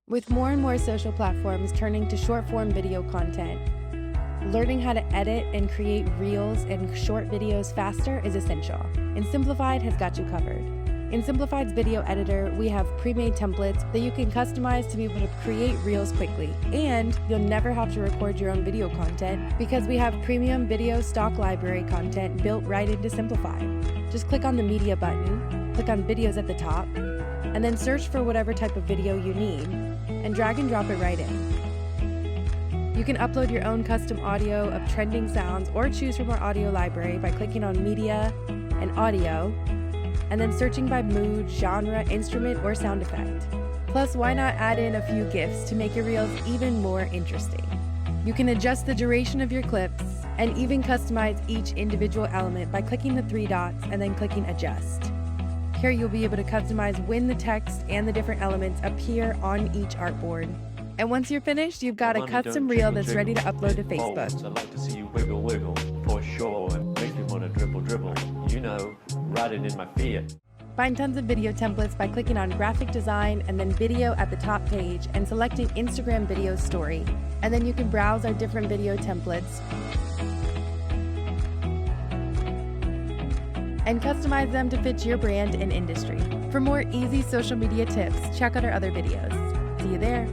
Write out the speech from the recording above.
With more and more social platforms turning to short-form video content, learning how to edit and create reels and short videos faster is essential, and Simplified has got you covered. In Simplified's video editor, we have pre-made templates that you can customize to be able to create reels quickly, and you'll never have to record your own video content because we have premium video stock library content built right into Simplified. Just click on the media button, click on videos at the top, and then search for whatever type of video you need, and drag and drop it right in. You can upload your own custom audio of trending sounds or choose from our audio library by clicking on Media and Audio, and then searching by mood, genre, instrument, or sound effect. Plus, why not add in a few GIFs to make your reels even more interesting? You can adjust the duration of your clips and even customize each individual element by clicking the three dots and then clicking Adjust. Here you'll be able to customize when the text and the different elements appear on each artboard. And once you're finished, you've got a custom reel that's ready to upload to Facebook. I'd like to see you wiggle, wiggle, for sure. Make me want to dribble, dribble. You know, riding in my Fiat. Find tons of video templates by clicking on Graphic Design and then Video at the top page and selecting Instagram Video Story. And then you can browse our different video templates and customize them to fit your brand and industry. For more easy social media tips, check out our other videos. See you there.